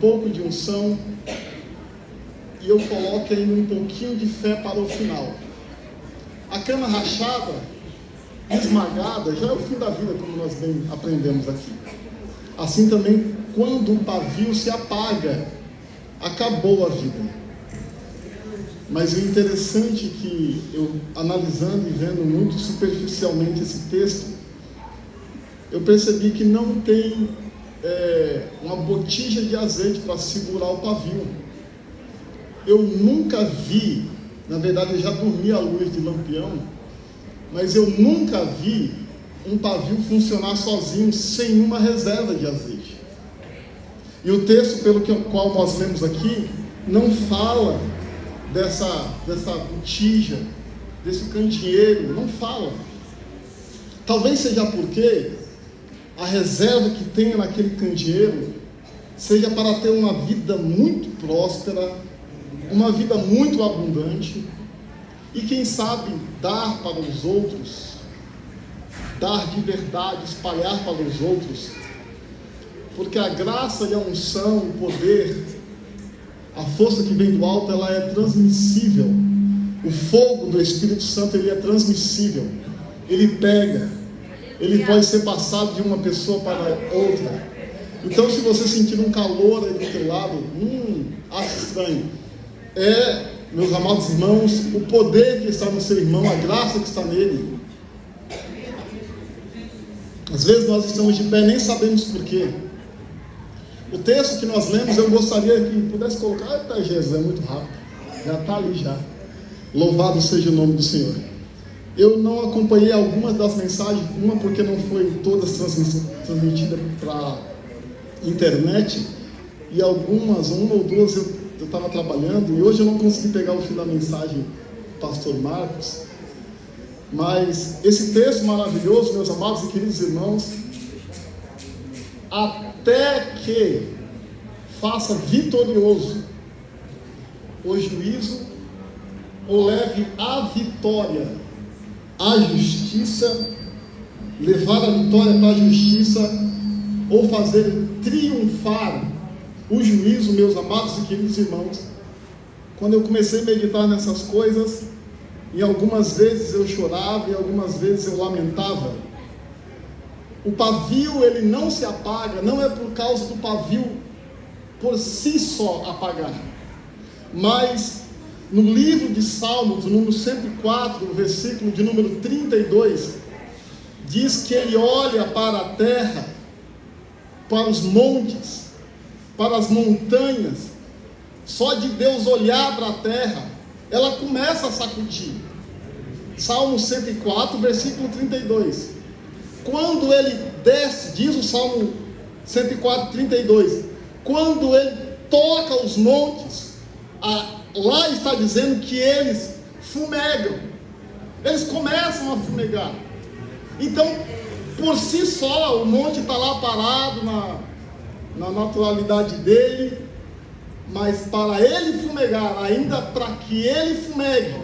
pouco de unção e eu coloco ainda um pouquinho de fé para o final. A cana rachada, esmagada, já é o fim da vida, como nós bem aprendemos aqui. Assim também, quando um pavio se apaga, acabou a vida. Mas o interessante é que eu, analisando e vendo muito superficialmente esse texto, eu percebi que não tem uma botija de azeite para segurar o pavio. Eu nunca vi, na verdade eu já dormi à luz de lampião, mas eu nunca vi um pavio funcionar sozinho sem uma reserva de azeite. E o texto pelo qual nós lemos aqui não fala dessa botija, desse candeeiro, não fala. Talvez seja porque a reserva que tenha naquele candeeiro seja para ter uma vida muito próspera, uma vida muito abundante, e quem sabe dar para os outros, dar de verdade, espalhar para os outros, porque a graça e a unção, o poder, a força que vem do alto, ela é transmissível. O fogo do Espírito Santo, ele é transmissível, ele pega, ele pode ser passado de uma pessoa para outra. Então, se você sentir um calor aí do teu lado, acho estranho, meus amados irmãos, o poder que está no seu irmão, a graça que está nele. Às vezes nós estamos de pé, nem sabemos porquê. O texto que nós lemos, eu gostaria que pudesse colocar, Jesus, é muito rápido, já está ali já. Louvado seja o nome do Senhor. Eu não acompanhei algumas das mensagens, uma porque não foi todas transmitidas para internet, e algumas, uma ou duas eu estava trabalhando, e hoje eu não consegui pegar o fim da mensagem do pastor Marcos. Mas esse texto maravilhoso, meus amados e queridos irmãos, até que faça vitorioso o juízo, ou leve a vitória, a justiça, levar a vitória para a justiça, ou fazer triunfar o juízo, meus amados e queridos irmãos. Quando eu comecei a meditar nessas coisas, e algumas vezes eu chorava, e algumas vezes eu lamentava. O pavio, ele não se apaga, não é por causa do pavio por si só apagar, mas no livro de Salmos, no número 104, o versículo de número 32, diz que ele olha para a terra, para os montes, para as montanhas. Só de Deus olhar para a terra, ela começa a sacudir. Salmo 104, versículo 32. Quando ele desce, diz o Salmo 104, 32, quando ele toca os montes, lá está dizendo que eles fumegam, eles começam a fumegar. Então, por si só, o monte está lá parado na naturalidade dele, mas para ele fumegar, ainda para que ele fumegue,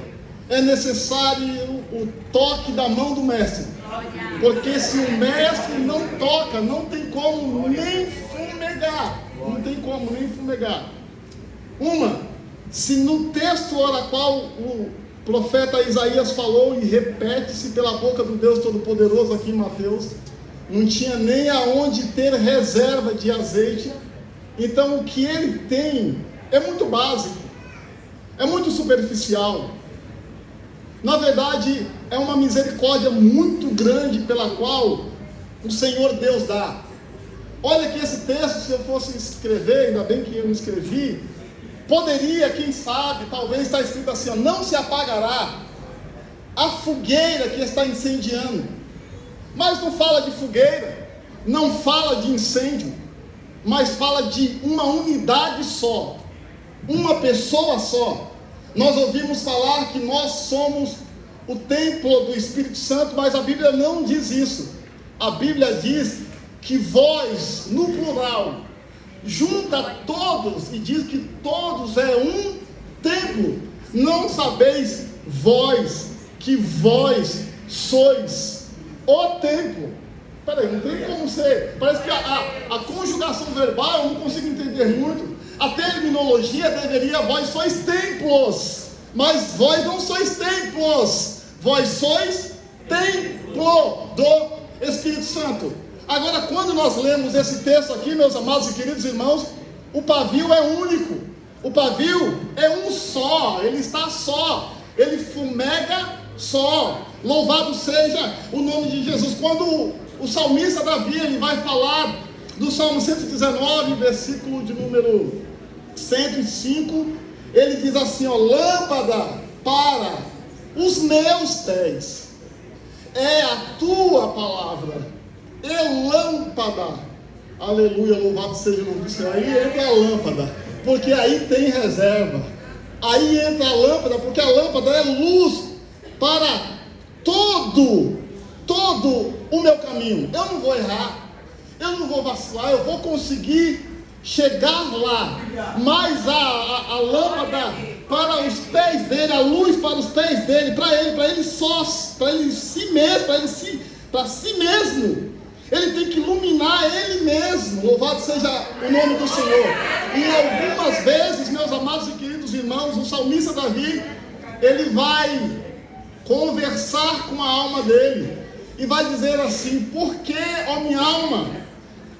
é necessário o toque da mão do mestre. Porque se o mestre não toca, não tem como nem fumegar. Não tem como nem fumegar. Se no texto a qual o profeta Isaías falou, e repete-se pela boca do Deus Todo-Poderoso aqui em Mateus, não tinha nem aonde ter reserva de azeite. Então o que ele tem é muito básico, é muito superficial. Na verdade, é uma misericórdia muito grande pela qual o Senhor Deus dá. Olha que esse texto, se eu fosse escrever, ainda bem que eu não escrevi, poderia, quem sabe, talvez está escrito assim, não se apagará a fogueira que está incendiando. Mas não fala de fogueira, não fala de incêndio, mas fala de uma unidade só, uma pessoa só. Nós ouvimos falar que nós somos o templo do Espírito Santo, mas a Bíblia não diz isso. A Bíblia diz que vós, no plural, junta todos e diz que todos é um templo. Não sabeis vós que vós sois o templo. Peraí, não tem como ser. Parece que a conjugação verbal eu não consigo entender entender muito. A terminologia deveria: vós sois templos. Mas vós não sois templos, vós sois templo do Espírito Santo. Agora, quando nós lemos esse texto aqui, meus amados e queridos irmãos, o pavio é único. O pavio é um só, ele está só, ele fumega só. Louvado seja o nome de Jesus. Quando o salmista Davi, ele vai falar do Salmo 119, versículo de número 105, ele diz assim, ó: lâmpada para os meus pés é a tua palavra, e lâmpada, aleluia, louvado seja o nome do Senhor. Aí entra a lâmpada, porque aí tem reserva. Aí entra a lâmpada, porque a lâmpada é luz para todo o meu caminho. Eu não vou errar, eu não vou vacilar, eu vou conseguir chegar lá. Mas a lâmpada para os pés dele, a luz para os pés dele, para ele só, para ele si mesmo, para si mesmo, ele tem que iluminar ele mesmo. Louvado seja o nome do Senhor. E algumas vezes, meus amados e queridos irmãos, o salmista Davi, ele vai conversar com a alma dele e vai dizer assim: por que, ó minha alma,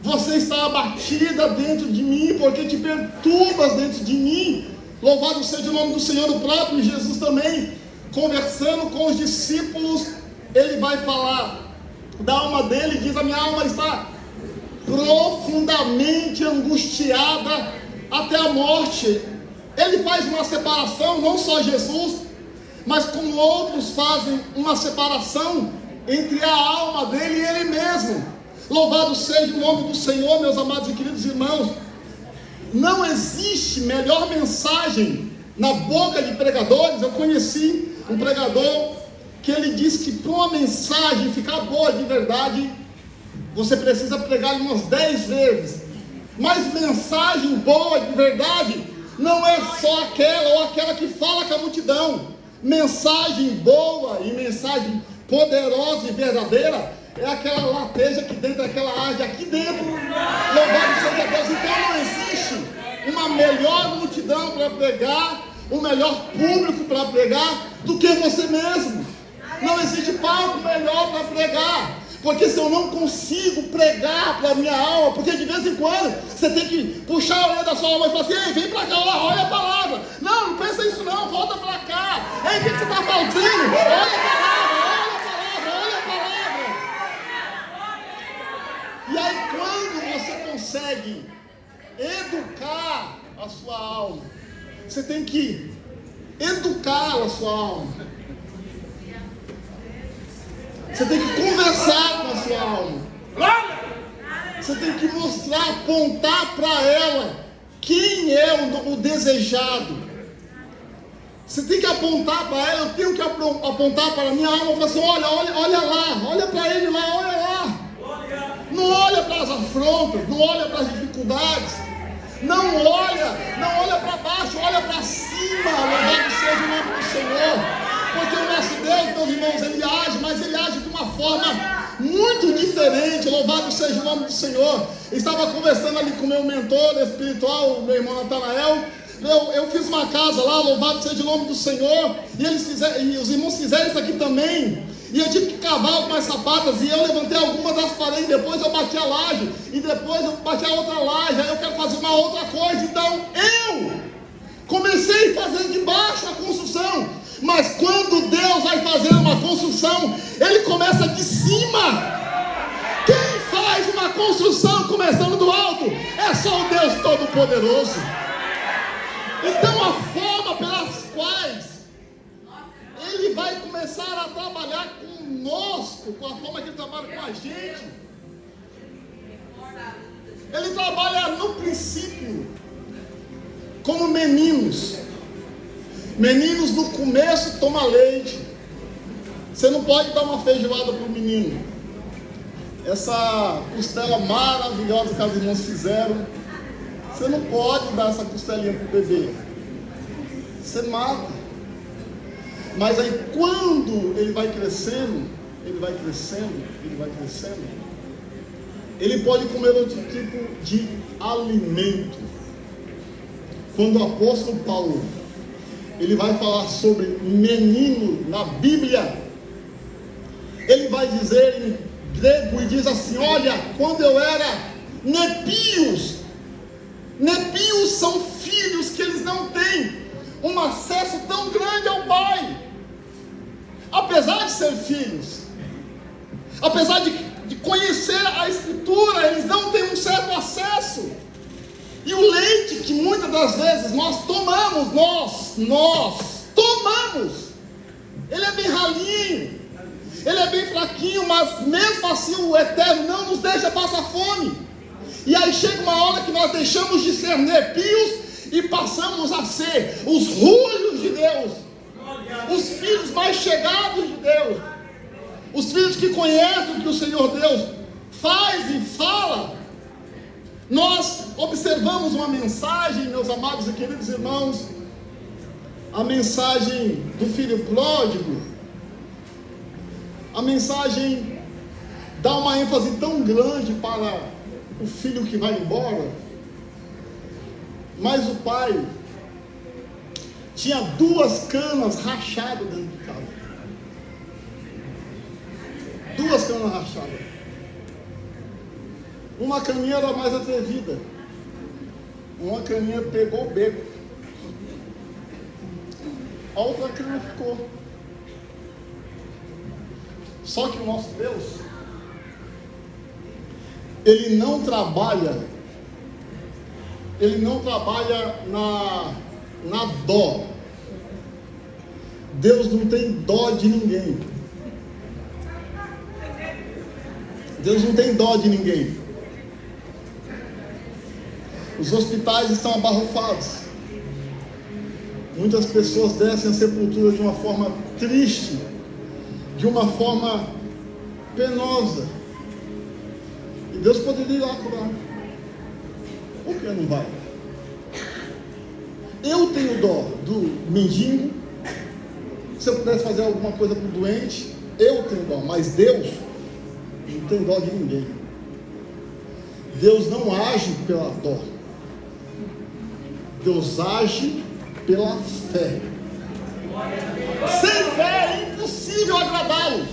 você está abatida dentro de mim? Porque te perturbas dentro de mim? Louvado seja o nome do Senhor. O próprio Jesus também, conversando com os discípulos, ele vai falar da alma dele, diz: a minha alma está profundamente angustiada até a morte. Ele faz uma separação, não só Jesus, mas como outros fazem uma separação entre a alma dele e ele mesmo. Louvado seja o nome do Senhor, meus amados e queridos irmãos. Não existe melhor mensagem na boca de pregadores. Eu conheci um pregador que ele disse que para uma mensagem ficar boa de verdade, você precisa pregar umas 10 vezes. Mas mensagem boa de verdade não é só aquela ou aquela que fala com a multidão. Mensagem boa e mensagem poderosa e verdadeira é aquela lateja que dentro daquela arde aqui dentro. Louvado seja Deus. Então não existe uma melhor multidão para pregar, um melhor público para pregar do que você mesmo. Não existe palco melhor para pregar. Porque se eu não consigo pregar para a minha alma, porque de vez em quando você tem que puxar a orelha da sua alma e falar assim: ei, vem para cá, olha a palavra. Não pensa isso não, volta para cá. Ei, o que você está fazendo? Olha a palavra, olha a palavra. E aí quando você consegue educar a sua alma, você tem que educar a sua alma. Você tem que conversar com a sua alma. Você tem que mostrar, apontar para ela quem é o desejado. Você tem que apontar para ela. Eu tenho que apontar para a minha alma e falar assim: olha lá, olha para ele lá, olha lá. Não olha para as afrontas, não olha para as dificuldades. Não olha para baixo, olha para cima. Louvado seja o nome do Senhor. Porque o nosso Deus, meus irmãos, ele age, mas ele age de uma forma muito diferente. Louvado seja o nome do Senhor. Eu estava conversando ali com o meu mentor espiritual, o meu irmão Natanael. Eu fiz uma casa lá, louvado seja o nome do Senhor. E os irmãos fizeram isso aqui também. E eu tive que cavar algumas sapatas. E eu levantei algumas das paredes. Depois eu bati a laje. E depois eu bati a outra laje. Aí eu quero fazer uma outra coisa. Então eu comecei fazendo de baixo a construção. Mas quando Deus vai fazer uma construção, Ele começa de cima. Quem faz uma construção começando do alto é só o Deus Todo-Poderoso. Então a forma pelas quais Ele vai começar a trabalhar conosco, com a forma que Ele trabalha com a gente, Ele trabalha no princípio como meninos. Meninos no começo tomam leite. Você não pode dar uma feijoada para o menino. Essa costela maravilhosa que as irmãs fizeram, você não pode dar essa costelinha para o bebê. Você mata. Mas aí quando ele vai crescendo, ele pode comer outro tipo de alimento. quando o apóstolo Paulo, ele vai falar sobre menino na Bíblia, ele vai dizer em grego e diz assim: olha, quando eu era nepios são filhos que eles não têm um acesso tão grande ao Pai, apesar de ser filhos, apesar de conhecer a Escritura, eles não têm um certo acesso. E o leite que muitas das vezes nós tomamos, ele é bem ralinho, ele é bem fraquinho, mas mesmo assim o Eterno não nos deixa passar fome. E aí chega uma hora que nós deixamos de ser nepios e passamos a ser os rulhos de Deus, os filhos mais chegados de Deus, os filhos que conhecem o que o Senhor Deus faz e fala. Nós observamos uma mensagem, meus amados e queridos irmãos, a mensagem do filho pródigo. A mensagem dá uma ênfase tão grande para o filho que vai embora, mas o pai tinha 2 canas rachadas dentro de casa. 2 canas rachadas. Uma caninha era mais atrevida. Uma caninha pegou o beco. A outra cana ficou. Só que o nosso Deus, Ele não trabalha na dó. Deus não tem dó de ninguém. Deus não tem dó de ninguém. Os hospitais estão abarrotados. Muitas pessoas descem a sepultura de uma forma triste, de uma forma penosa. E Deus poderia ir lá curar. Por que não vai? Eu tenho dó do mendigo. Se eu pudesse fazer alguma coisa para o doente, eu tenho dó. Mas Deus não tem dó de ninguém. Deus não age pela dó. Deus age pela fé. Sem fé é impossível agradá-lo.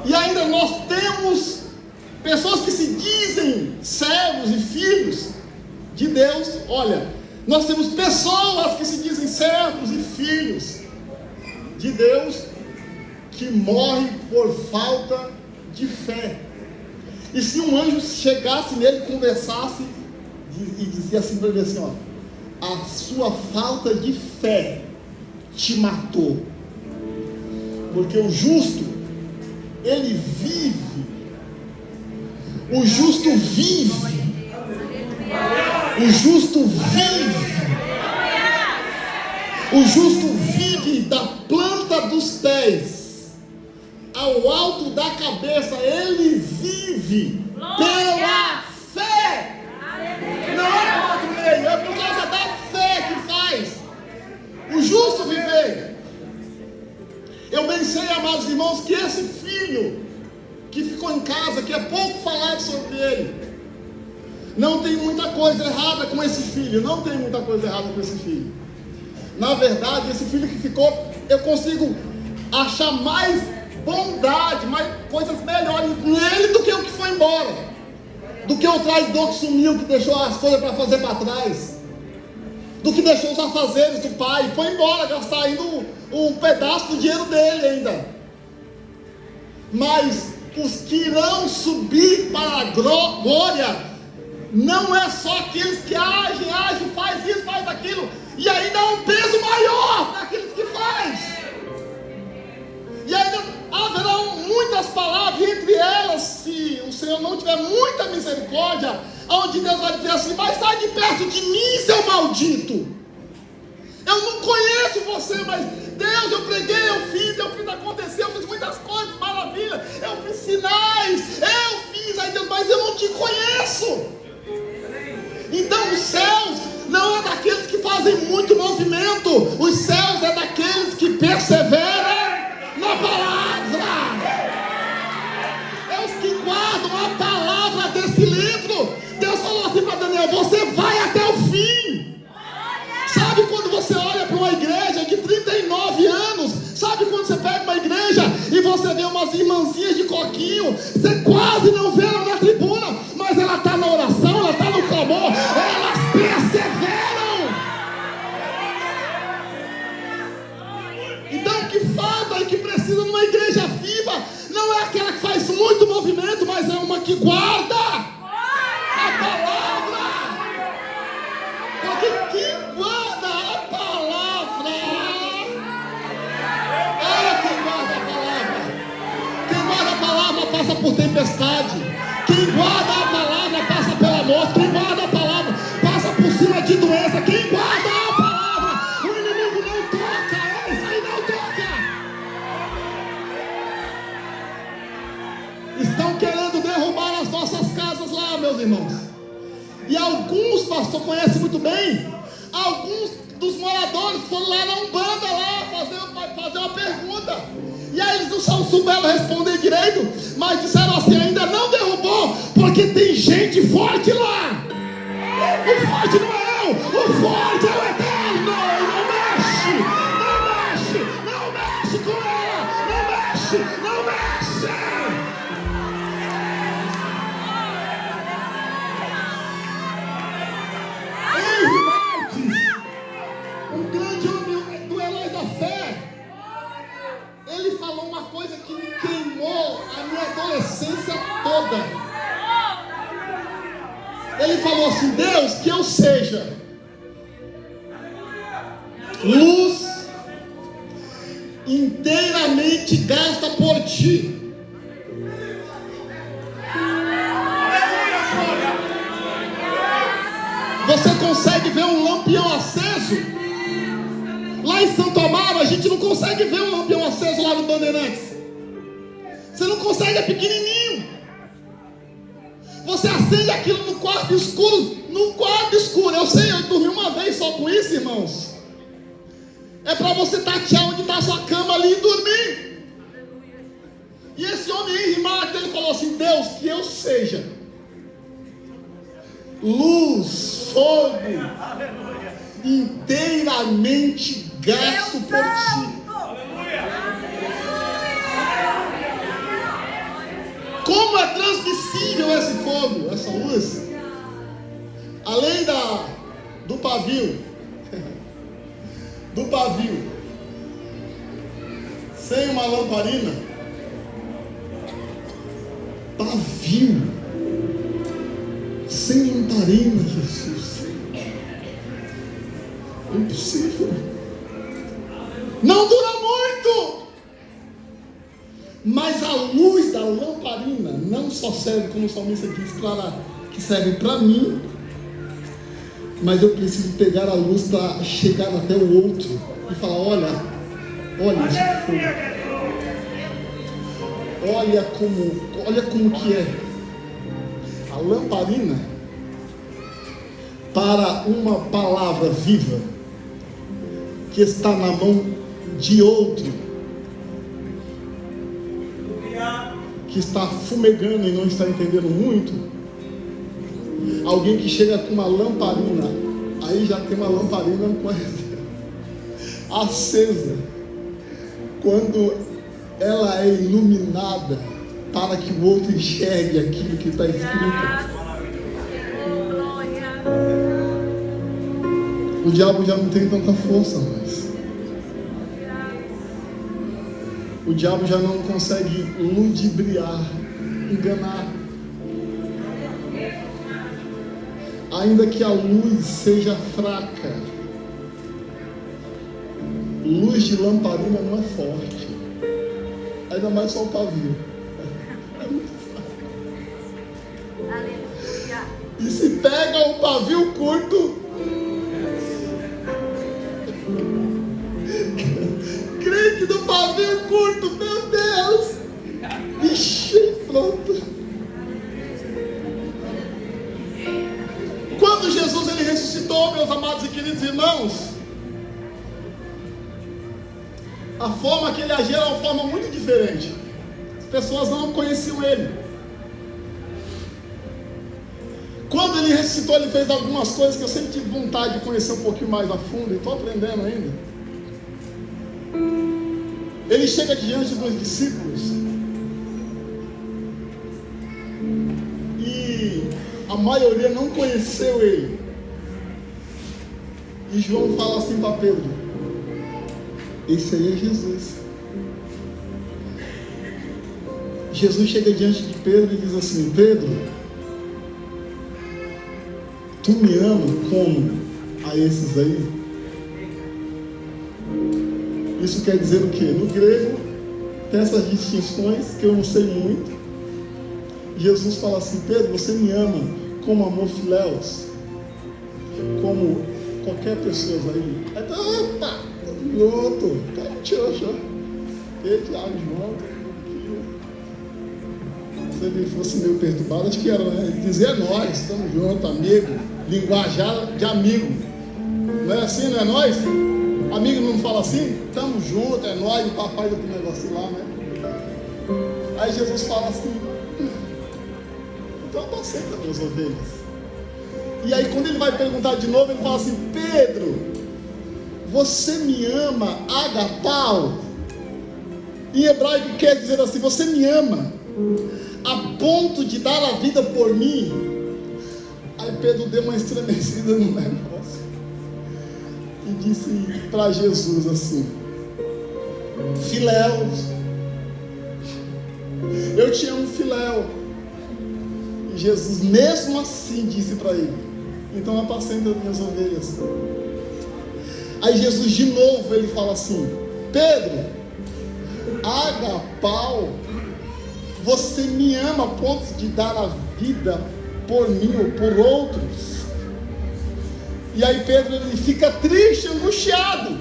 E ainda nós temos pessoas que se dizem servos e filhos de Deus. Olha, nós temos pessoas que se dizem servos e filhos de Deus que morrem por falta de fé. E se um anjo chegasse nele, conversasse e dizia assim para ele assim: ó, a sua falta de fé te matou, porque o justo, ele vive, o justo vive, o justo vive da planta dos pés ao alto da cabeça. Ele vive pela fé, não é por outro meio, é por causa da fé que faz o justo viver. Eu bem sei, amados irmãos, que esse filho que ficou em casa, que é pouco falado sobre ele, não tem muita coisa errada com esse filho. Não tem muita coisa errada com esse filho. Na verdade, esse filho que ficou, eu consigo achar mais bondade, mais coisas melhores nele do que o que foi embora, do que o traidor que sumiu, que deixou as coisas para fazer para trás, do que deixou os afazeres do pai, foi embora gastar ainda um pedaço do dinheiro dele ainda. Mas os que irão subir para a glória não é só aqueles que agem, faz isso, faz aquilo, e ainda há um peso maior para aqueles que faz. E ainda haverão muitas palavras, entre elas, se o Senhor não tiver muita misericórdia, onde Deus vai dizer assim: mas sai de perto de mim, seu maldito. Eu não conheço você, mas Deus, eu preguei, eu fiz acontecer, eu fiz muitas coisas, maravilha, eu fiz sinais, aí Deus, mas eu não te conheço. Então os céus não é daqueles que fazem muito movimento, os céus é daqueles que perseveram na palavra, é os que guardam a palavra desse livro. Deus falou assim para Daniel: você vai até o fim, pouquinho, você quase não vê ela na tribuna, mas ela está na oração, ela está no clamor, elas perseveram. Então o que falta e que precisa numa igreja viva não é aquela que faz muito movimento, mas é uma que guarda a palavra. Porque quem guarda a palavra, olha quem guarda a palavra. Quem guarda a palavra passa por tempestade. Quem guarda a palavra passa pela morte. Quem guarda a palavra passa por cima de doença. Quem guarda a palavra, o inimigo não toca, isso aí não toca. Estão querendo derrubar as nossas casas lá, meus irmãos. E alguns, pastor conhece muito bem, alguns dos moradores foram lá na Umbanda lá fazer uma pergunta. E aí eles não souberam responder direito, mas disseram assim: ainda não derrubou, porque tem gente forte lá. O forte não é eu, o forte é o Eterno. Não mexe, não mexe, não mexe com ela, não mexe, não mexe. Um grande homem do Herói da Fé, ele falou uma coisa que me queimou a minha adolescência toda. Ele falou assim: Deus, que eu seja luz inteiramente gasta por ti. Você consegue ver um lampião aceso? Lá em Santo Amaro, a gente não consegue ver um lampião aceso lá no Bandeirantes. Você não consegue, é pequenininho. Você acende aquilo no quarto escuro. No quarto escuro. Eu sei, eu dormi uma vez só com isso, irmãos. É para você tatear onde está a sua cama ali e dormir. E esse homem Henry Martin, ele falou assim: Deus, que eu seja luz, fogo, inteiramente gasto por ti. Como é transmissível esse fogo, essa luz? Além do pavio, sem uma lamparina, pavio. Sem lamparina, Jesus. Impossível. Não dura muito. Mas a luz da lamparina não só serve, como o salmista diz, que serve para mim, mas eu preciso pegar a luz para chegar até o outro e falar: olha esse fogo. Olha como que é. A lamparina para uma palavra viva que está na mão de outro, que está fumegando e não está entendendo muito. Alguém que chega com uma lamparina, aí já tem uma lamparina acesa. Quando ela é iluminada, para que o outro enxergue aquilo que está escrito. O diabo já não tem tanta força mais. O diabo já não consegue ludibriar, enganar. Ainda que a luz seja fraca, luz de lamparina não é forte. Ainda mais só o pavio. E se pega um pavio curto, crente do pavio curto, meu Deus, vixe, pronto. Quando Jesus ele ressuscitou, meus amados e queridos irmãos, a forma que ele agia era uma forma muito diferente. As pessoas não conheciam ele. Quando ele ressuscitou, ele fez algumas coisas que eu sempre tive vontade de conhecer um pouquinho mais a fundo, e estou aprendendo ainda. Ele chega diante dos discípulos a maioria não conheceu ele. E João fala assim para Pedro: esse aí é Jesus. Jesus chega diante de Pedro e diz assim: Pedro, tu me ama como a esses aí? Isso quer dizer o quê? No grego tem essas distinções que eu não sei muito. Jesus fala assim: Pedro, você me ama como amor filéus, como qualquer pessoa aí. Aí tá, opa, pronto, tá, tirou, Pedro, Tiago, João. Se ele fosse meio perturbado, acho que era, né? Ele dizia: nós, estamos juntos, amigo, linguajar de amigo. Não é assim, não é nós? Amigo não fala assim? Estamos juntos, é nós, o papai do negócio lá, né? Aí Jesus fala assim: então apacenta minhas ovelhas. E aí quando ele vai perguntar de novo, ele fala assim: Pedro, você me ama agapau? Em hebraico quer dizer assim: você me ama a ponto de dar a vida por mim? Aí Pedro deu uma estremecida no negócio e disse para Jesus assim: filéus, eu te amo, filéu. E Jesus mesmo assim disse para ele: então apacenta as minhas ovelhas. Aí Jesus de novo ele fala assim: Pedro, agapau, você me ama a ponto de dar a vida por mim ou por outros? E aí Pedro ele fica triste, angustiado.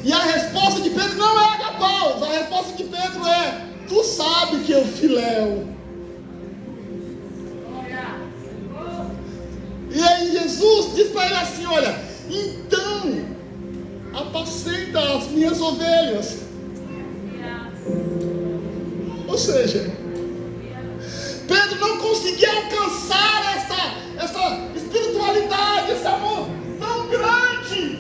E a resposta de Pedro não é agapau, a resposta de Pedro é: tu sabe que eu filéu. E aí Jesus diz para ele assim: olha, então apacenta as minhas ovelhas. Ou seja, Pedro não conseguia alcançar essa espiritualidade, esse amor tão grande.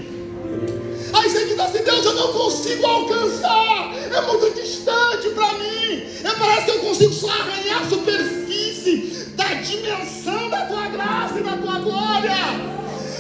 Aí você diz assim: Deus, eu não consigo alcançar, é muito distante para mim. Parece que eu consigo só arranhar a superfície da dimensão da tua graça e da tua glória.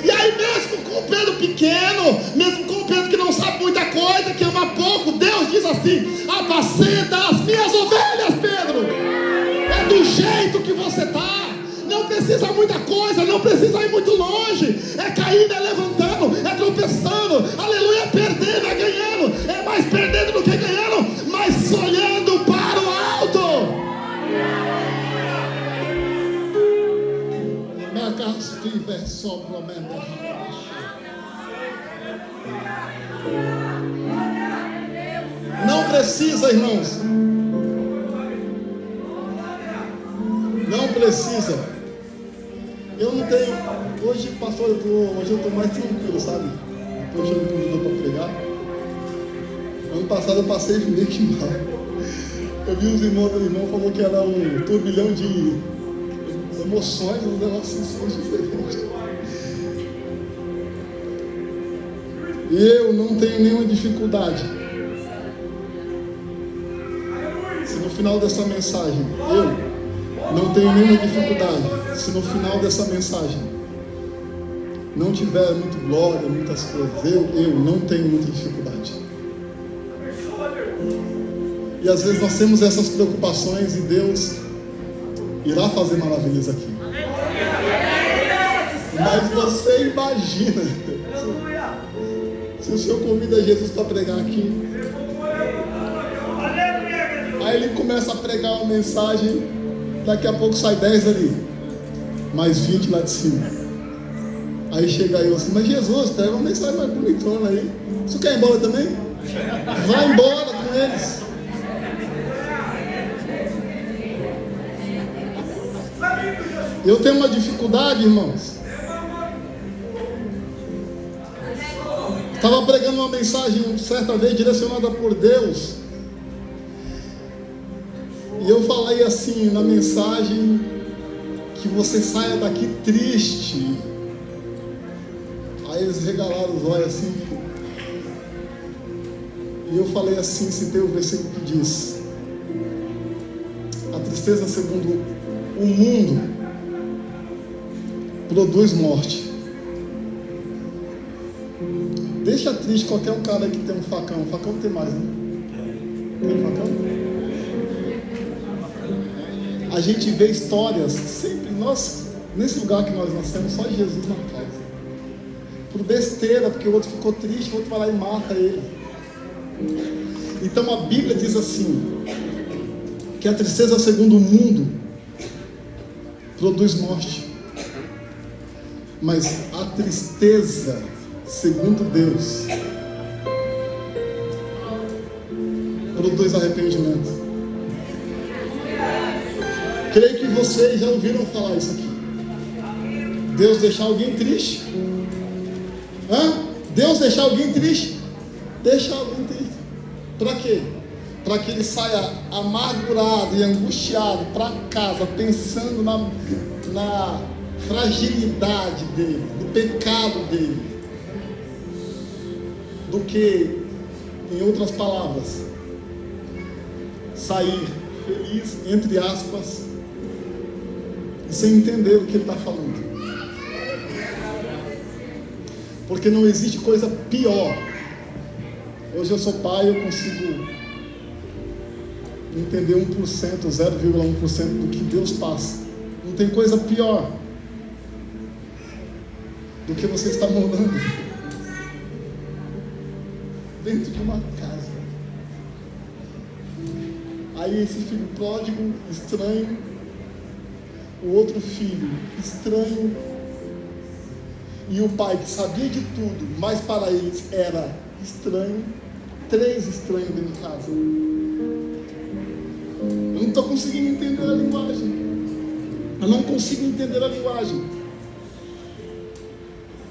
E aí mesmo com o Pedro pequeno, mesmo com o Pedro que não sabe muita coisa, que ama pouco, Deus diz assim: apacenta as minhas ovelhas, Pedro. É do jeito que você está. Não precisa muita coisa, não precisa ir muito longe. É caindo, é levantando, é tropeçando, aleluia, é perdendo, é ganhando. É mais perdendo do que ganhando, mas olhando para o alto. Não precisa, irmãos. Não precisa. Eu não tenho. Hoje, pastor, hoje eu estou mais tranquilo, sabe? Hoje eu me convidou para pregar. Ano passado eu passei meio que mal. Eu vi os irmãos, o irmão falou que era um turbilhão de emoções, um negócio assim diferente. Eu não tenho nenhuma dificuldade. Se no final dessa mensagem, eu não tenho nenhuma dificuldade. Se no final dessa mensagem não tiver muito glória, muitas coisas, eu não tenho muita dificuldade. E às vezes nós temos essas preocupações e Deus irá fazer maravilhas aqui. Mas você imagina, se o Senhor convida Jesus para pregar aqui, aí ele começa a pregar uma mensagem, daqui a pouco sai 10 ali, mais 20 lá de cima. Aí chega eu assim: mas Jesus, pega uma mensagem mais bonitona aí. Você quer ir embora também? Vai embora com eles. Eu tenho uma dificuldade, irmãos. Estava pregando uma mensagem certa vez direcionada por Deus. E eu falei assim na mensagem: que você saia daqui triste. Aí eles regalaram os olhos assim. E eu falei assim, citei o versículo que diz: a tristeza segundo o mundo produz morte. Deixa triste qualquer um cara que tem um facão. Facão não tem mais, né? Tem facão? A gente vê histórias, sempre nós, nesse lugar que nós nascemos, só Jesus na causa. Por besteira, porque o outro ficou triste, o outro vai lá e mata ele. Então a Bíblia diz assim, que a tristeza segundo o mundo produz morte. Mas a tristeza segundo Deus produz arrependimento. Creio que vocês já ouviram falar isso aqui. Deus deixar alguém triste? Deus deixar alguém triste? Deixa alguém triste. Para quê? Para que ele saia amargurado e angustiado para casa, pensando na fragilidade dele, do pecado dele, do que, em outras palavras, sair feliz, entre aspas, e sem entender o que ele está falando. Porque não existe coisa pior. Hoje eu sou pai, eu consigo entender 1%, 0,1% do que Deus passa. Não tem coisa pior do que você estar morando dentro de uma casa. Aí esse filho pródigo, estranho, o outro filho, estranho, e o pai que sabia de tudo, mas para eles era estranho. 3 estranhos dentro de casa. Eu não estou conseguindo entender a linguagem. Eu não consigo entender a linguagem.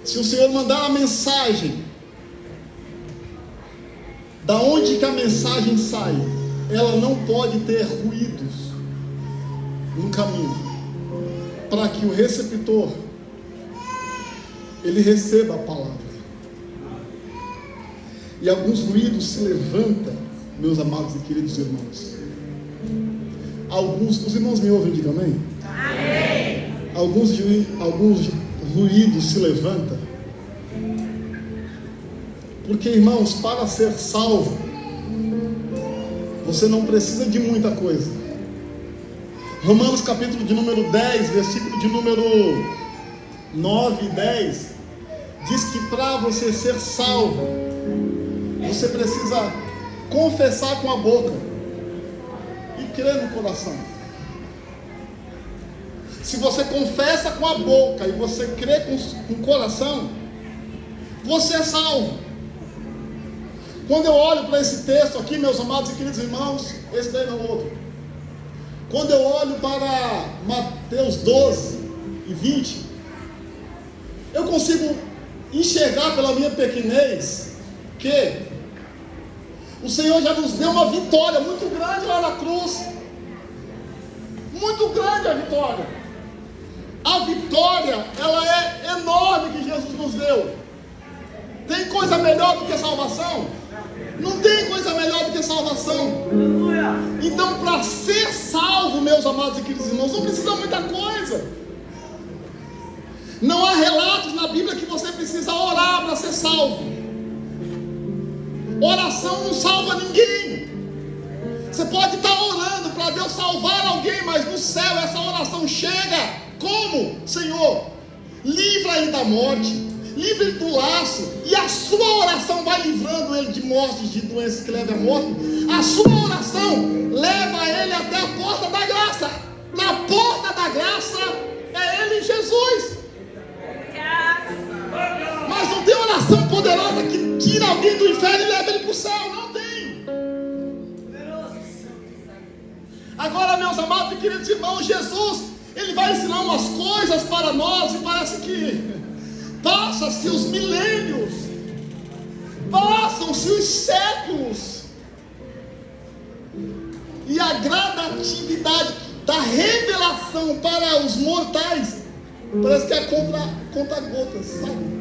Se o Senhor mandar a mensagem, da onde que a mensagem sai, ela não pode ter ruídos no caminho, para que o receptor ele receba a palavra. E alguns ruídos se levantam, meus amados e queridos irmãos. Os irmãos me ouvem, digam amém? Amém. Alguns ruídos se levantam, porque, irmãos, para ser salvo, você não precisa de muita coisa. Romanos capítulo de número 10, versículo de número 9 e 10, diz que para você ser salvo, você precisa confessar com a boca e crer no coração. Se você confessa com a boca e você crê com o coração, você é salvo. Quando eu olho para esse texto aqui, meus amados e queridos irmãos, esse daí não é outro. Quando eu olho para Mateus 12 e 20, eu consigo enxergar pela minha pequenez que o Senhor já nos deu uma vitória muito grande lá na cruz. Muito grande a vitória. A vitória, ela é enorme que Jesus nos deu. Tem coisa melhor do que salvação? Não tem coisa melhor do que salvação. Então, para ser salvo, meus amados e queridos irmãos, não precisa muita coisa. Não há relatos na Bíblia que você precisa orar para ser salvo. Oração não salva ninguém. Você pode estar orando para Deus salvar alguém, mas no céu essa oração chega como? Senhor, livra ele da morte, livra ele do laço, e a sua oração vai livrando ele de mortes, de doenças que levam à morte. A sua oração leva ele até a porta da graça. Na porta da graça é ele, Jesus. Mas não tem oração poderosa que tira alguém do inferno e leva ele para o céu. Não tem. Agora, meus amados e queridos irmãos, Jesus, ele vai ensinar umas coisas para nós, e parece que passa-se os milênios, passam-se os séculos, e a gradatividade da revelação para os mortais parece que é conta-gotas, sabe?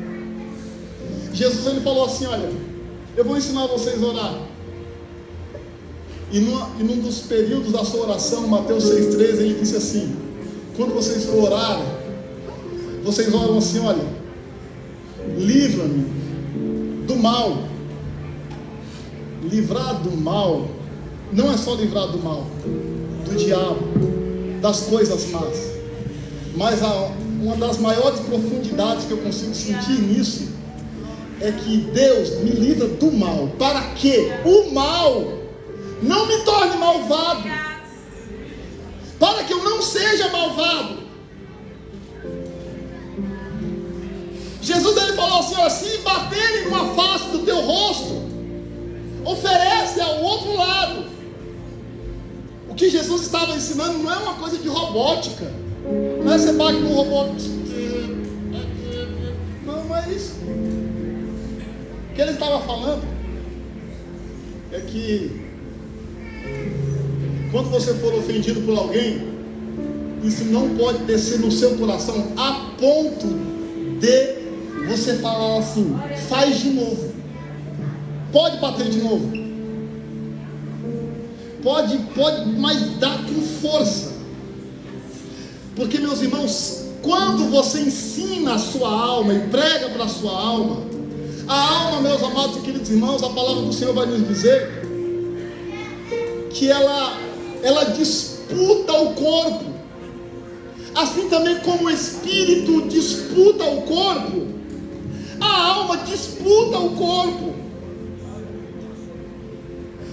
Jesus, ele falou assim: olha, eu vou ensinar vocês a orar. E num dos períodos da sua oração, Mateus 6,13, ele disse assim: quando vocês for orar, vocês oram assim: olha, livra-me do mal. Livrar do mal não é só livrar do mal, do diabo, das coisas más, mas uma das maiores profundidades que eu consigo sentir nisso é que Deus me livra do mal, para que o mal não me torne malvado, para que eu não seja malvado. Jesus, ele falou assim: ó, se baterem numa face do teu rosto, oferece ao outro lado. O que Jesus estava ensinando não é uma coisa de robótica, não é você bate no robô, não é isso. O que ele estava falando é que quando você for ofendido por alguém, isso não pode descer no seu coração a ponto de você falar assim: faz de novo, pode bater de novo, pode, mas dá com força. Porque, meus irmãos, quando você ensina a sua alma e prega para a sua alma, a alma, meus amados e queridos irmãos, a palavra do Senhor vai nos dizer que ela disputa o corpo, assim também como o espírito disputa o corpo, a alma disputa o corpo.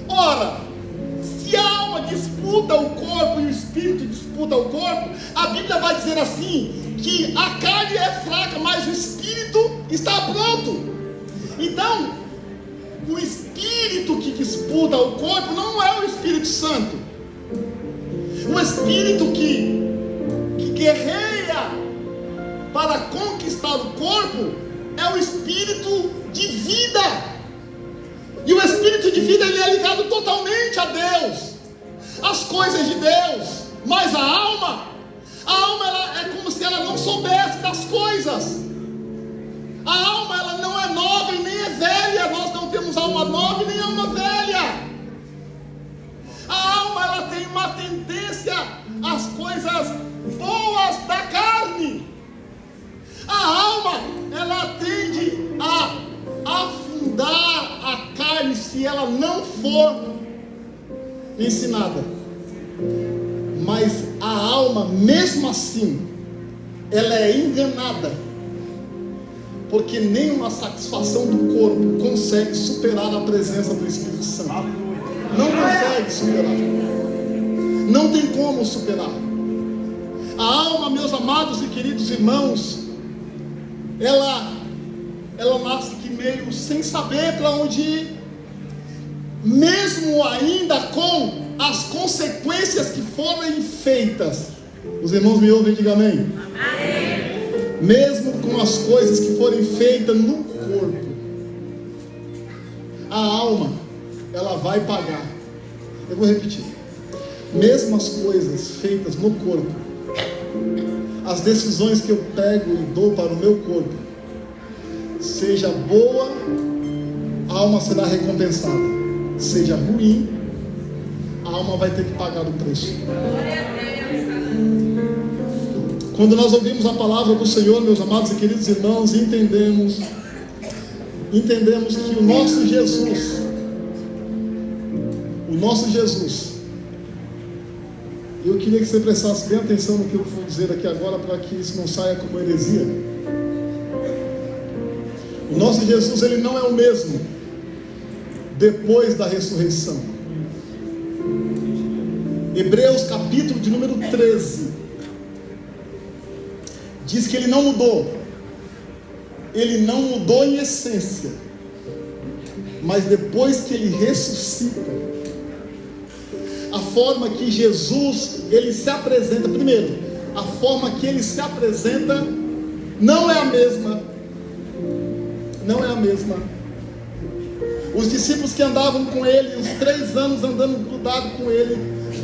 Ora, se a alma disputa o corpo e o espírito disputa o corpo, a Bíblia vai dizer assim, que a carne é fraca, mas o espírito está pronto. Então, o espírito que disputa o corpo não é o Espírito Santo. O espírito que guerreia para conquistar o corpo é o espírito de vida. E o espírito de vida, ele é ligado totalmente a Deus, às coisas de Deus. Mas a alma ela é como se ela não soubesse das coisas. A alma, ela não é nova e nem é velha. Nós não temos alma nova e nem alma velha. A alma, ela tem uma tendência às coisas boas da carne. A alma, ela tende a afundar a carne se ela não for ensinada. Mas a alma, mesmo assim, ela é enganada, porque nenhuma satisfação do corpo consegue superar a presença do Espírito Santo. Não consegue superar. Não tem como superar. A alma, meus amados e queridos irmãos, ela nasce que meio sem saber para onde ir, mesmo ainda com as consequências que forem feitas. Os irmãos me ouvem? Diga amém. Amém. Mesmo com as coisas que forem feitas no corpo, a alma, ela vai pagar. Eu vou repetir. Mesmo as coisas feitas no corpo, as decisões que eu pego e dou para o meu corpo, seja boa, a alma será recompensada. Seja ruim, a alma vai ter que pagar o preço. Quando nós ouvimos a palavra do Senhor, meus amados e queridos irmãos, entendemos que o nosso Jesus, eu queria que você prestasse bem atenção no que eu vou dizer aqui agora, para que isso não saia como heresia. O nosso Jesus, ele não é o mesmo depois da ressurreição. Hebreus capítulo de número 13 diz que ele não mudou. Ele não mudou em essência, mas depois que ele ressuscita, a forma que Jesus, ele se apresenta, primeiro, a forma que ele se apresenta não é a mesma. Não é a mesma. Os discípulos que andavam com ele, os 3 anos andando grudado com ele,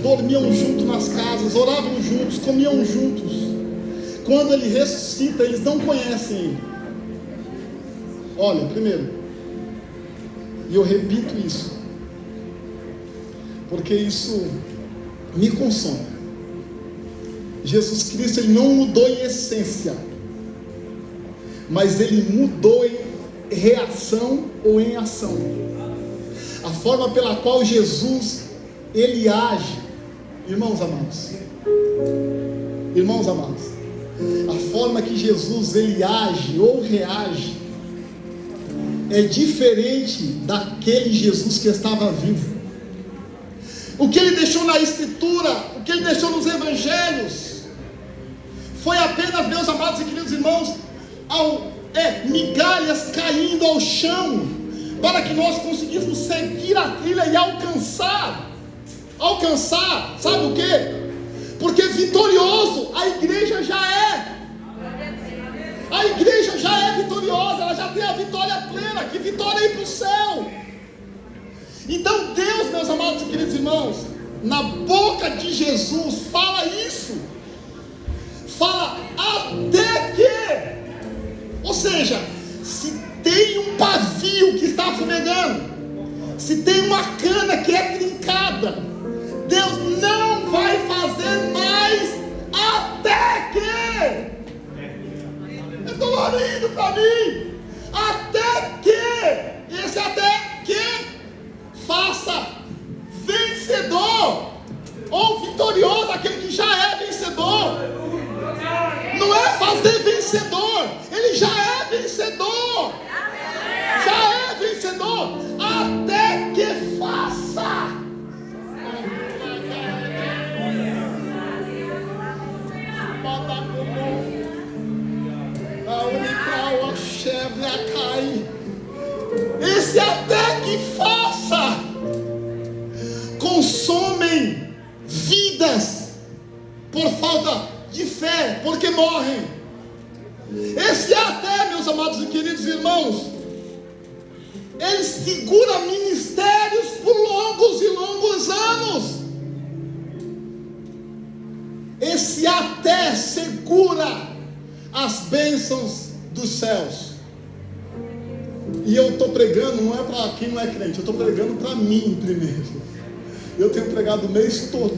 dormiam juntos nas casas, oravam juntos, comiam juntos. Quando ele ressuscita, eles não conhecem ele. Olha, primeiro, e eu repito isso, porque isso me consome. Jesus Cristo, ele não mudou em essência, mas ele mudou em reação ou em ação. A forma pela qual Jesus, ele age, irmãos amados, a forma que Jesus, ele age ou reage, é diferente daquele Jesus que estava vivo. O que ele deixou na Escritura, o que ele deixou nos Evangelhos, foi apenas, meus amados e queridos irmãos, migalhas caindo ao chão, para que nós conseguíssemos seguir a trilha e alcançar, sabe o quê? Porque vitorioso a igreja já é. A igreja já é vitoriosa, ela já tem a vitória plena. Que vitória ir para o céu. Então Deus, meus amados e queridos irmãos, na boca de Jesus fala isso, fala até que, ou seja, se tem um pavio que está fumegando, se tem uma cana que é trincada, Deus não vai fazer mais até que, eu estou orando para mim, até que, esse até que faça vencedor ou vitorioso aquele que já é vencedor. Não é fazer vencedor, ele já é vencedor. Já é vencedor até que faça. Esse até que faça consomem vidas por falta de fé, porque morrem. Esse até, meus amados e queridos irmãos, ele segura ministérios por longos e longos anos. Esse até segura as bênçãos dos céus. E eu estou pregando, não é para quem não é crente, eu estou pregando para mim primeiro. Eu tenho pregado o mês todo.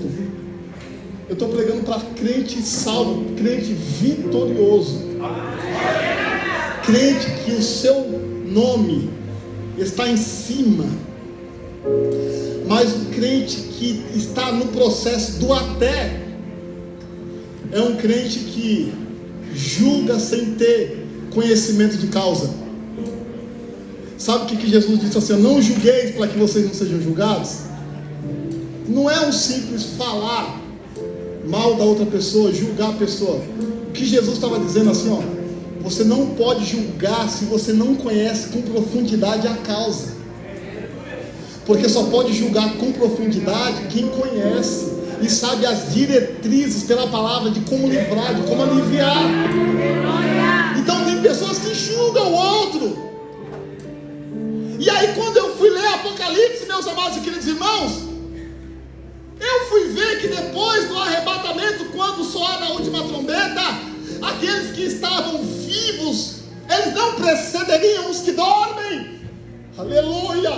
Eu estou pregando para crente salvo, crente vitorioso, crente que o seu nome está em cima, mas o crente que está no processo do até é um crente que julga sem ter conhecimento de causa. Sabe o que Jesus disse assim? Não julgueis para que vocês não sejam julgados. Não é um simples falar mal da outra pessoa, julgar a pessoa. O que Jesus estava dizendo assim, ó, você não pode julgar se você não conhece com profundidade a causa, porque só pode julgar com profundidade quem conhece e sabe as diretrizes pela palavra de como livrar, de como aliviar. Então tem pessoas que julgam o outro. E aí quando eu fui ler Apocalipse, meus amados e queridos irmãos, eu fui ver que depois do arrebatamento, quando soar a última trombeta, aqueles que estavam vivos, eles não precederiam os que dormem. Aleluia!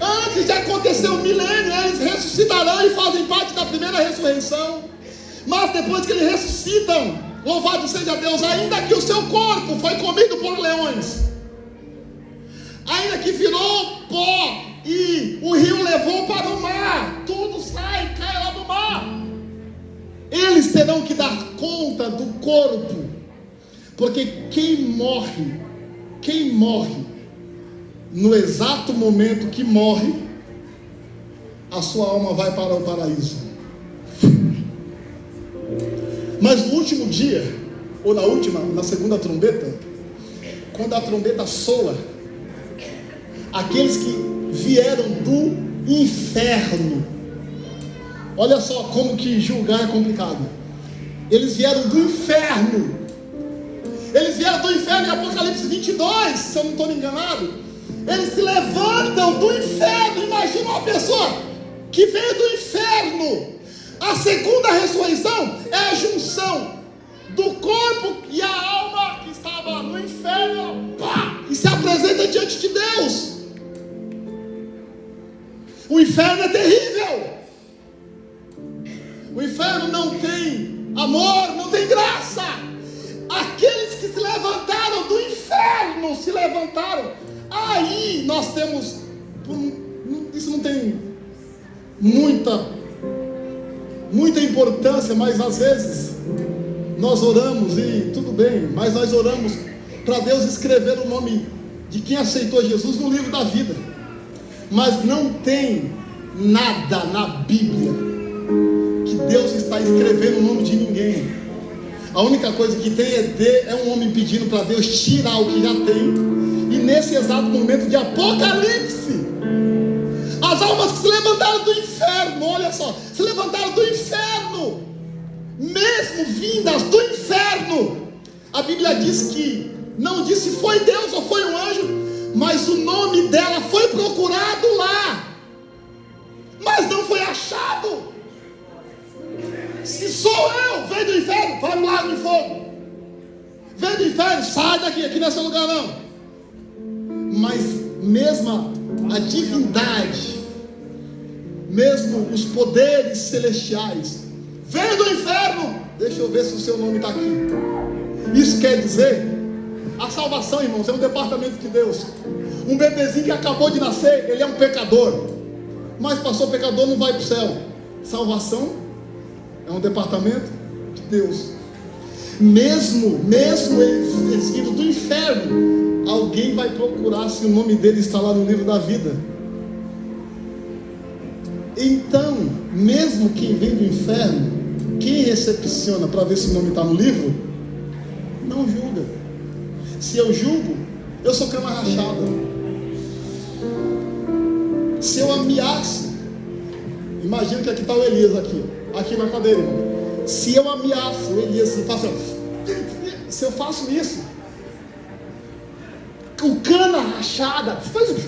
Antes de acontecer o milênio, eles ressuscitarão e fazem parte da primeira ressurreição. Mas depois que eles ressuscitam, louvado seja Deus, ainda que o seu corpo foi comido por leões, ainda que virou pó e o rio levou para o mar, tudo sai, cai lá no mar, eles terão que dar conta do corpo, porque quem morre no exato momento que morre, a sua alma vai para o paraíso. Mas no último dia, ou na segunda trombeta, quando a trombeta soa, aqueles que vieram do inferno, olha só como que julgar é complicado. Eles vieram do inferno. Eles vieram do inferno em Apocalipse 22, se eu não estou enganado. Eles se levantam do inferno. Imagina uma pessoa que veio do inferno. A segunda ressurreição é a junção do corpo e a alma que estava no inferno, e se apresenta diante de Deus. O inferno é terrível. O inferno não tem amor, não tem graça. Aqueles que se levantaram do inferno irmãos, se levantaram. Aí nós temos, isso não tem muita importância, mas às vezes nós oramos e tudo bem, mas nós oramos para Deus escrever o nome de quem aceitou Jesus no livro da vida, mas não tem nada na Bíblia que Deus está escrevendo o nome de ninguém. A única coisa que tem é um homem pedindo para Deus tirar o que já tem. E nesse exato momento de Apocalipse, as almas que se levantaram do inferno, olha só, se levantaram do inferno, mesmo vindas do inferno. A Bíblia diz que, não diz se foi Deus ou foi um anjo, mas o nome dela foi procurado lá, mas não foi achado. Se sou eu, vem do inferno, vai no lago de fogo. Vem do inferno, sai daqui, aqui não é seu lugar não. Mas mesmo a divindade, mesmo os poderes celestiais, vem do inferno. Deixa eu ver se o seu nome está aqui. Isso quer dizer, a salvação, irmãos, é um departamento de Deus. Um bebezinho que acabou de nascer, ele é um pecador, mas passou pecador, não vai para o céu. Salvação é um departamento de Deus. Mesmo eles vindo do inferno, alguém vai procurar se o nome dele está lá no livro da vida. Então, mesmo quem vem do inferno, quem recepciona para ver se o nome está no livro, não julga. Se eu julgo, eu sou cama rachada. Se eu ameaço, imagina que aqui está o Elias aqui na cadeira, irmão. Se eu ameaço o Elias e faço, se eu faço isso, o cana rachada faz, ele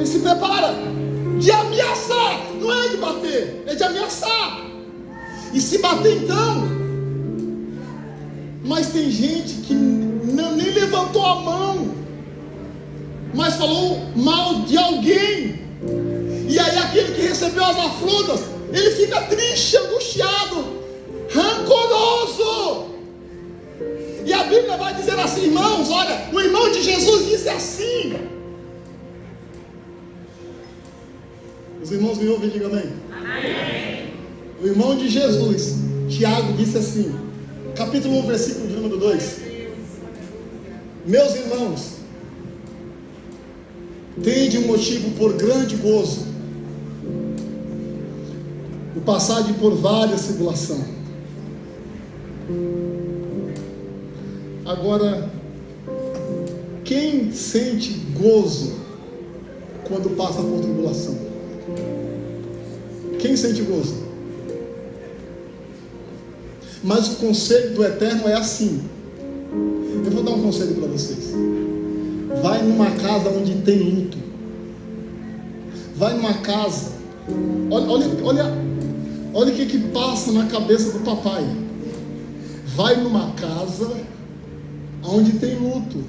se prepara de ameaçar, não é de bater, é de ameaçar. E se bater então, mas tem gente que nem levantou a mão, mas falou mal de alguém. E aí aquele que recebeu as afrontas, ele fica triste, angustiado, rancoroso. E a Bíblia vai dizer assim, irmãos, olha, o irmão de Jesus disse assim. Os irmãos me ouvem, diga amém. Amém. O irmão de Jesus, Tiago, disse assim, capítulo 1, versículo de número 2. Meus irmãos, tende um motivo por grande gozo, o passagem por várias tribulações. Agora, quem sente gozo quando passa por tribulação? Quem sente gozo? Mas o conselho do Eterno é assim. Eu vou dar um conselho para vocês. Vai numa casa onde tem luto. Vai numa casa. Olha o que passa na cabeça do papai. Vai numa casa onde tem luto.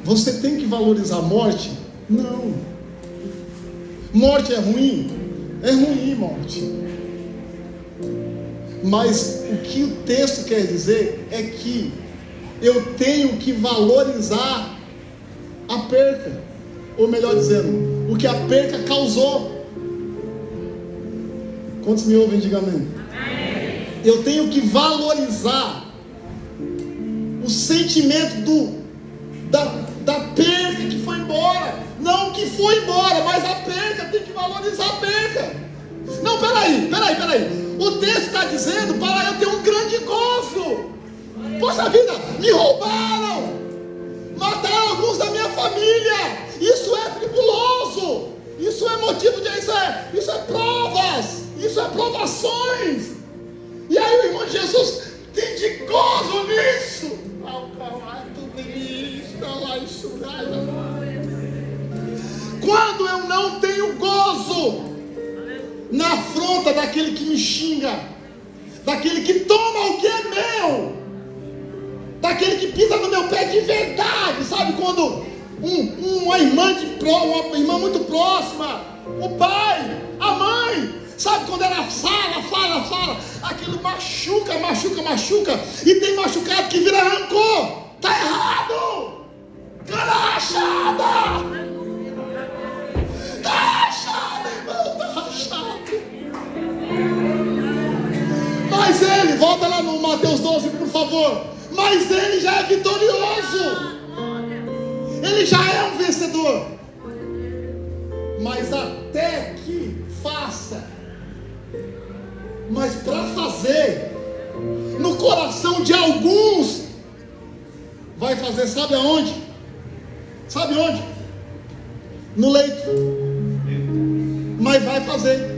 Você tem que valorizar a morte? Não. Morte é ruim? É ruim, morte. Mas o que o texto quer dizer é que eu tenho que valorizar a perca, ou melhor dizendo, o que a perca causou. Quantos me ouvem? Diga amém. Amém. Eu tenho que valorizar o sentimento da perca que foi embora. Não que foi embora, mas a perca, tem que valorizar a perca. Não, peraí. O texto está dizendo para eu ter um grande gozo. Poxa vida, me roubaram, mataram alguns da minha família. Isso é tribuloso. Isso é motivo de... Isso é provas. Isso é provações. E aí o irmão de Jesus tem de gozo nisso. Quando eu não tenho gozo na afronta daquele que me xinga, daquele que toma o que é meu, daquele que pisa no meu pé de verdade, sabe? Quando uma irmã muito próxima, o pai, a mãe, Sabe quando ela fala, aquilo machuca, e tem machucado que vira rancor. Está errado! Cana rachada! Está rachado, irmão, está rachado. Mas ele, volta lá no Mateus 12, por favor. Mas ele já é vitorioso. Ele já é um vencedor. Mas até que faça. Mas para fazer, no coração de alguns, vai fazer, sabe aonde? Sabe onde? No leito. Mas vai fazer.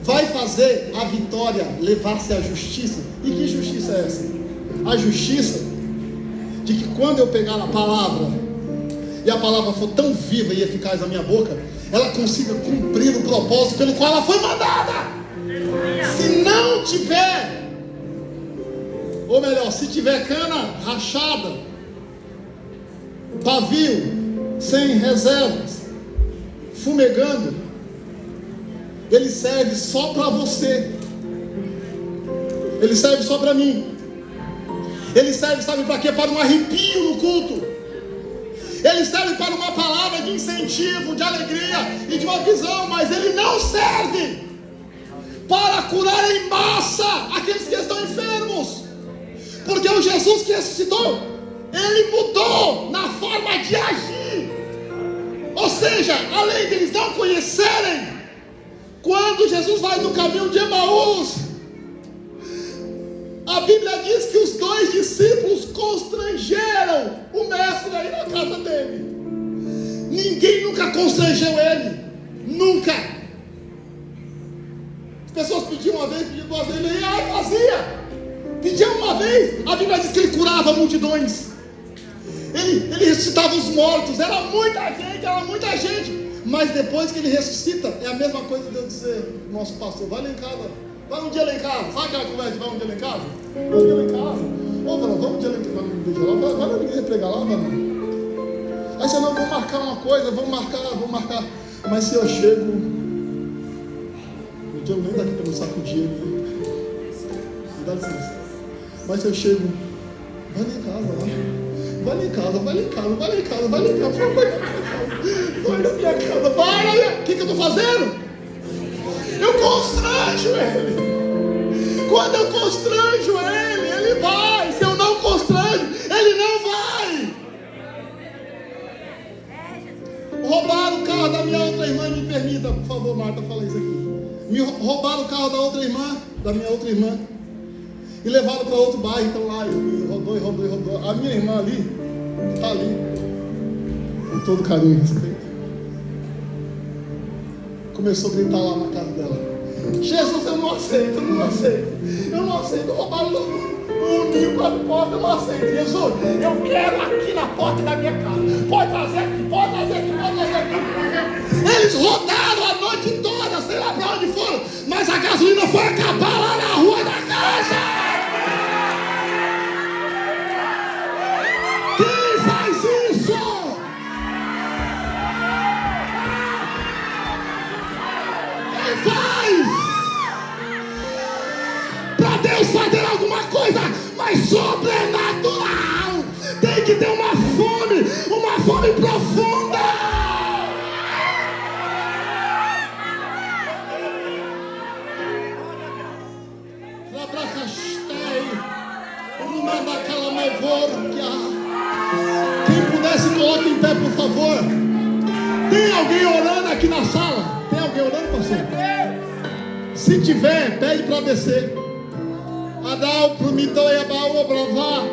Vai fazer a vitória levar-se à justiça. E que justiça é essa? A justiça de que quando eu pegar a palavra, e a palavra for tão viva e eficaz na minha boca, ela consiga cumprir o propósito pelo qual ela foi mandada. Se não tiver, ou melhor, se tiver cana rachada, pavio, sem reservas, fumegando, ele serve só para você. Ele serve só para mim. Ele serve, sabe para quê? Para um arrepio no culto. Ele serve para uma palavra de incentivo, de alegria e de uma visão. Mas ele não serve para curar em massa aqueles que estão enfermos. Porque o Jesus que ressuscitou, ele mudou na forma de agir. Ou seja, além deles não conhecerem, quando Jesus vai no caminho de Emaús, a Bíblia diz que os 2 discípulos constrangeram o mestre aí na casa dele. Ninguém nunca constrangeu ele. Nunca. As pessoas pediam uma vez, pediam 2 vezes, ele ia e fazia. Pedia uma vez, a Bíblia diz que ele curava multidões. Ele ressuscitava os mortos. Era muita gente. Mas depois que ele ressuscita, é a mesma coisa de eu dizer, nosso pastor, vai lá em casa. Vai um dia lá em casa. Sabe aquela conversa de vai um dia lá em casa? Vai um dia lá em casa. Ô, Varão, vamos um dia lá em casa. Vai na igreja pregar lá, Varão. Aí você não, vamos marcar uma coisa, vamos marcar. Mas se eu chego, o Diego nem daqui para não sacudir. Me dá licença. Mas se eu chego, vai lá em casa lá. Vai lá em casa. Vai na minha casa. O que eu estou fazendo? Eu constranjo ele. Quando eu constranjo ele, ele vai. Se eu não constranjo, ele não vai. Roubaram o carro da minha outra irmã. Me permita, por favor, Marta, fala isso aqui. Roubaram o carro da minha outra irmã. E levaram para outro bairro. Então lá, rodou. A minha irmã ali, está ali. Com todo carinho e respeito. Começou a gritar lá na casa dela: Jesus, eu não aceito. Roubaram o ninho para a porta, eu não aceito. Jesus, eu quero aqui na porta da minha casa. Pode trazer aqui. Eles rodaram a noite toda, sei lá para onde foram, mas a gasolina foi acabar lá na rua da casa. Quem faz isso? Faz para Deus fazer alguma coisa mais sobrenatural. Tem que ter uma fome profunda. Quem puder se coloque em pé, por favor. Tem alguém orando aqui na sala? Tem alguém orando, pastor? Se tiver, pede para descer. Adal pro mitoia baú bravá.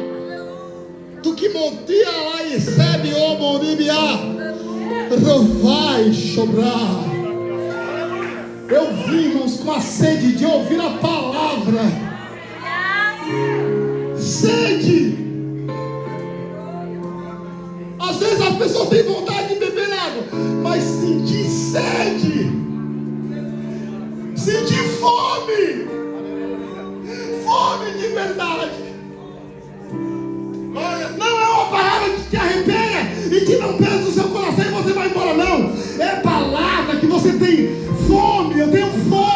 Tu que montia lá e recebe o monibia. Rovai sobrar. Eu vim, irmãos, com a sede de ouvir a palavra. Sede. Às vezes as pessoas têm vontade de beber água, mas sentir sede. Sentir fome de verdade. Não é uma palavra que te arrepia e que não pesa no seu coração e você vai embora, não. É palavra que você tem fome. Eu tenho fome.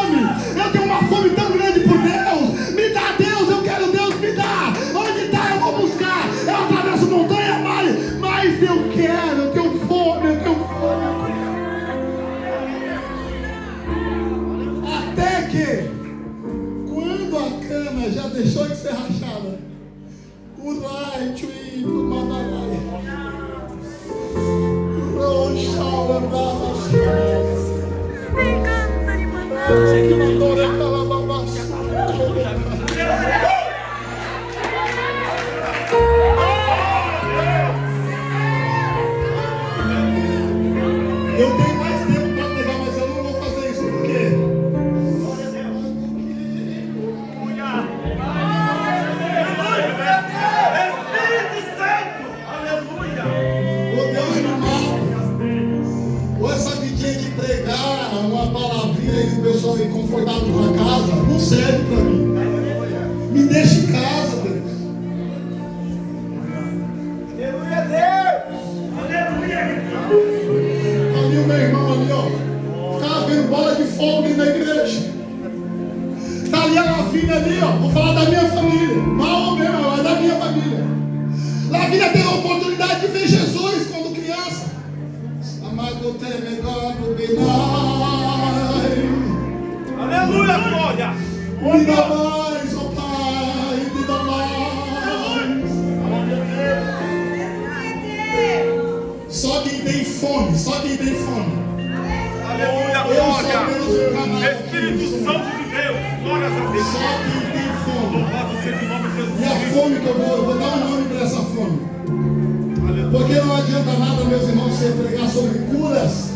aqui, ó, vou falar da minha família. Mal ou bem, mas é da minha família. Lavínia teve a oportunidade de ver Jesus quando criança. Amado teme God benai. Aleluia, glória. Me dá mais, ó Pai, me dá mais. Só quem tem fome, só quem tem fome. Aleluia, glória. Espírito Santo de Deus, glórias a Deus. Só quem tem fome. Louvado seja o nome de Jesus. E a fome que eu vou dar um nome para essa fome. Porque não adianta nada, meus irmãos, você pregar sobre curas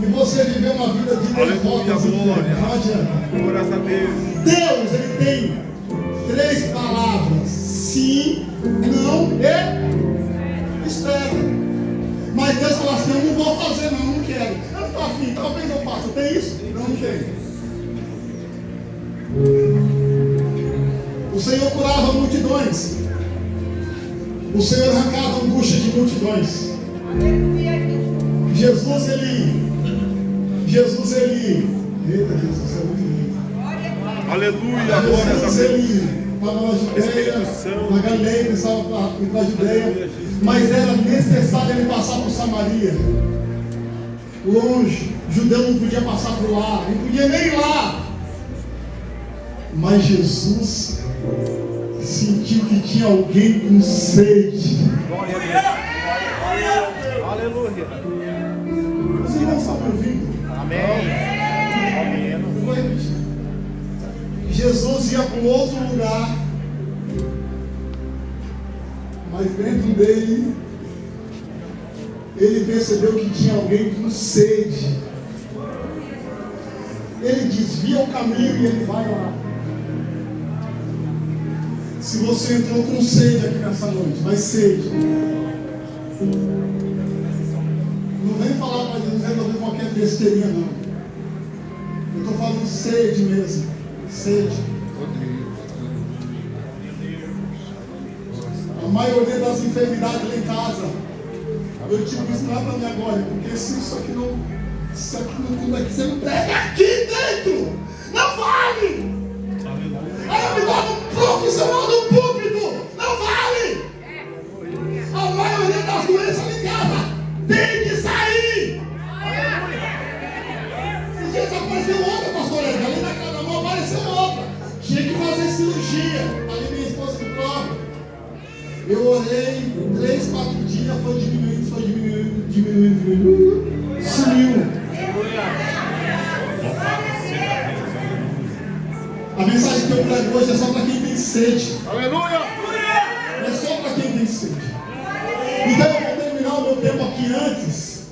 e você viver uma vida de derrotas. Não adianta. Glórias a Deus. Deus, ele tem 3 palavras: sim, não e espera. Mas Deus fala assim: eu não vou fazer, não quero. Eu não estou afim, talvez eu faça. Tem isso? Não tenho. O Senhor curava multidões. O Senhor arrancava angústia de multidões. Jesus, ele. Eita, Jesus, é muito lindo. Aleluia, glórias a Jesus, Deus. ele estava na Judeia, na Galileia, ele estava para a Judeia, mas era necessário ele passar por Samaria. Longe, judeu não podia passar por lá, não podia nem ir lá. Mas Jesus sentiu que tinha alguém com sede. Glória a Deus. Aleluia. Os irmãos estão me ouvindo? Amém. Jesus ia para um outro lugar, mas dentro dele, ele percebeu que tinha alguém com sede. Ele desvia o caminho e ele vai lá. Se você entrou com sede aqui nessa noite, mas sede, não vem falar para Jesus resolver qualquer besteirinha, não. Eu estou falando sede mesmo. Sede. A maioria das enfermidades lá em casa, eu tive isso lá para mim agora, porque se isso aqui não você não prega aqui dentro, não vale. Aí eu me torno um profissional do púlpito, não vale. A maioria das doenças lá em casa tem que sair. Esses dias apareceu outra, pastor, ali na casa da mão apareceu outra. Tinha que fazer cirurgia. Ali minha esposa que prova. Eu orei 3, 4 dias, foi diminuindo. Sumiu. A mensagem que eu prego hoje é só para quem tem sede. Aleluia. É só para quem tem sede. Então eu vou terminar o meu tempo aqui antes,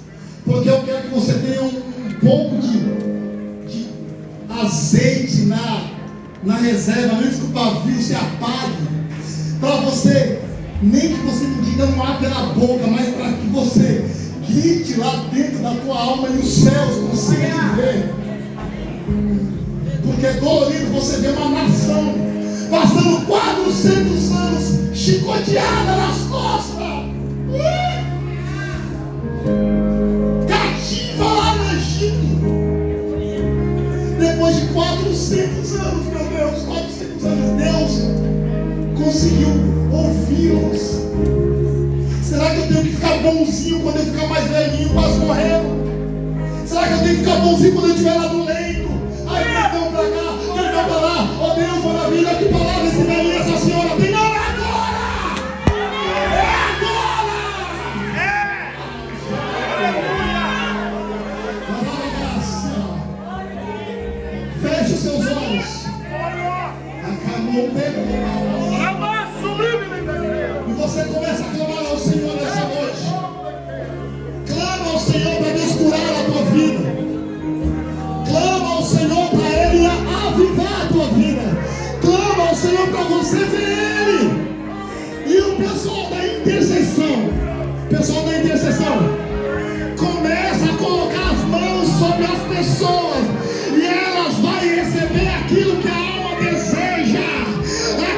porque eu quero que você tenha um pouco de azeite na reserva, antes que o pavio se apague, para você, nem que você não diga um ar pela boca, mas para que você grite lá dentro da tua alma e os céus consigam te ver. Porque é dolorido você ver uma nação passando 400 anos chicoteada nas costas, cativa lá no Egito. Depois de 400 anos, meu Deus, 400 anos, Deus conseguiu ouvi-los. Será que eu tenho que ficar bonzinho quando eu ficar mais velhinho, quase morrendo? Será que eu tenho que ficar bonzinho quando eu estiver lá no leito? Aí perdão pra cá, perdão pra lá. Oh Deus, maravilha, que palavra esse velhinho, essa senhora tem. Não, é agora! É agora! Feche os seus olhos. Acabou o tempo. E você começa a clamar ao Senhor nessa noite. Clama ao Senhor para Deus curar a tua vida. Clama ao Senhor para Ele avivar a tua vida. Clama ao Senhor para você ver Ele. E o pessoal da intercessão, começa a colocar as mãos sobre as pessoas e elas vão receber aquilo que a alma deseja.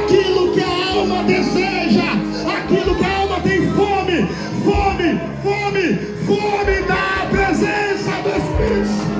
Aquilo que a alma deseja. Aquilo que a alma tem fome da presença do Espírito Santo.